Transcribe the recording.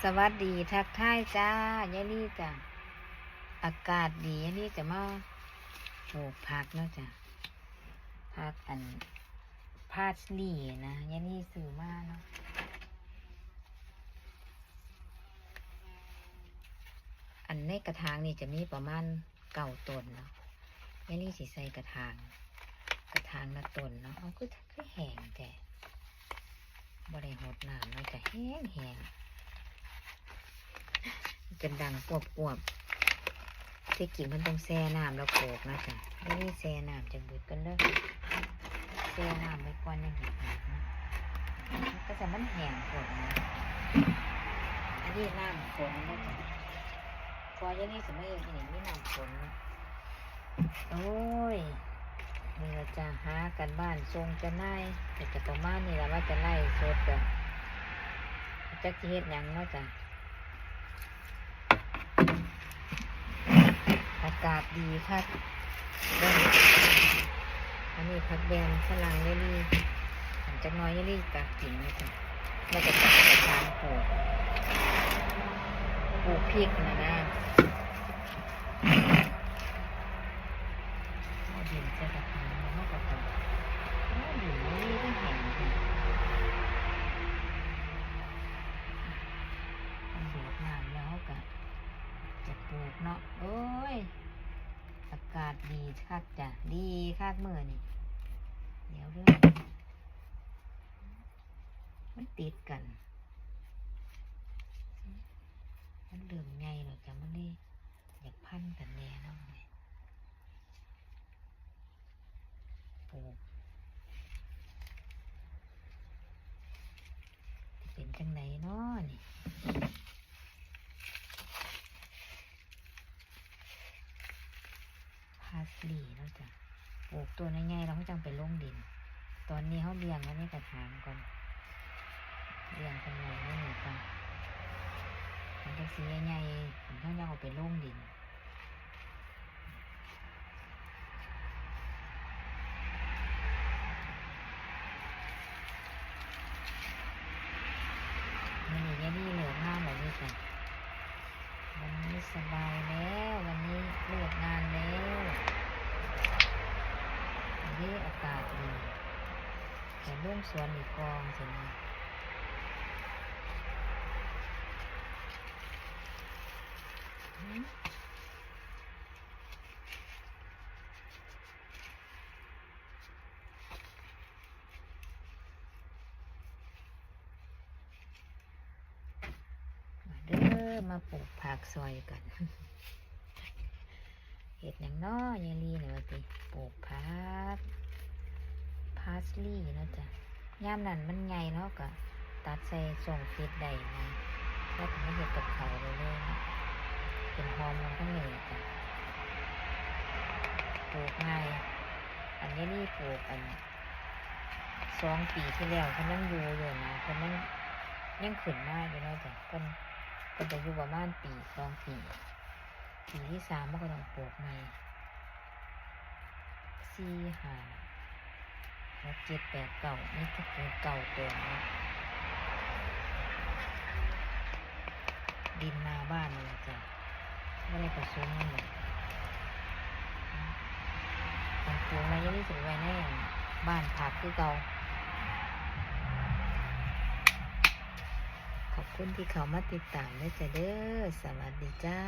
สวัสดีทักทายจ้ายายลี่จ้ะอากาศดียายลี่จะมาปลูกผักเนาะจ้ะผักพาสลีย์นะยายลี่ซื้อมาเนาะในกระถางนี่จะมีประมาณ9 ต้นเนาะยายลี่สิใส่กระถางละต้นเนาะเอาคือแห้งแต่บ่ได้หดน้ำเนาะจะแห้งจะดังปวบที่กิ่งมันต้องแช่น้ำแล้วโขลกนะจ๊ะนี่แช่น้ำจะบึดกันเด้อแช่น้ำไว้ก่อนยังเห็นนะก็จะมันแห้งฝนนะอันนี้น้ำฝนนะจ๊ะพอยังนี้จะไม่เห็นนี่น้ำฝนโอ้ยนี่เราจะหากันบ้านทรงจะน่ายแต่จะประมาณนี้แล้วว่าจะไล่สดแบบจะเฮ็ดยังเนาะจ๊ะอากาศดีค่ะอันนี้ผักแบนฝรั่งเยลี่จากน้อยเยลี่กากกินนะจ๊ะแล้วก็จัดกระถางปลูกพริกนะเอาดินใส่กระถางแล้วก็ปลูกเอาดินนี่ก็แห้งมันดูดน้ำแล้วก็จะปลูกเนาะโอ้ยอากาศดีคักจ้ะดีคักเมื่อนี่เดี๋ยวเรื่องมันติดกันมันเริ่มไงหรอจ้ะมันนี่อยากพันกันแน่เนาะปลูกจะเป็นจังไหนเนาะนี่พาสลีย์เนาะจ้ะปลูกตัวง่ายๆเราก็จังไปลงดินตอนนี้เขาเลี้ยงไว้ในกระถางก่อนเลี้ยงกันไว้ไม่หนีกันมันจะสีใหญ่ๆผมต้องเอาไปลงดินมันอยู่นี่เหลืองามแบบนี้จ้ะวันนี้สบายแล้ววันนี้เลิกงานแล้ววันนี้อากาศดีแต่ร่วงสวนอีกกองสินะเด้อมาปลูกผักซอยกันเห็ดอย่างน้อยยายลีเนี่ยว่าติปลูกผักพาสลีย์เนาะจ้ะย่ามนั้นมันใหญ่แล้วก็ตัดใส่ส่งฟิตได้นะแล้วถึงไม่เห็ดกับเขาเลยนะเป็นฮอร์โมนทั้งนี้จ้ะปลูกง่ายอันนี้นี่ปลูก2 ปีที่แล้วเขายังอยู่นะเขายังขึ้นมาอยู่เนาะจ้ะก็จะอยู่ประมาณปี2 ปีปีที่3มันก็ต้องปลูกใหม่4 5 6 7 8 9นี่ก็ปลูกตัวนะดินนาบ้านเลยจ้ะไม่ได้ผสมมันเลยปลูกอะไรยังไม่ถึงไว้แน่บ้านผักคือเก่าขอบคุณที่เขามาติดตามด้วยจ้ะเด้อสวัสดีจ้า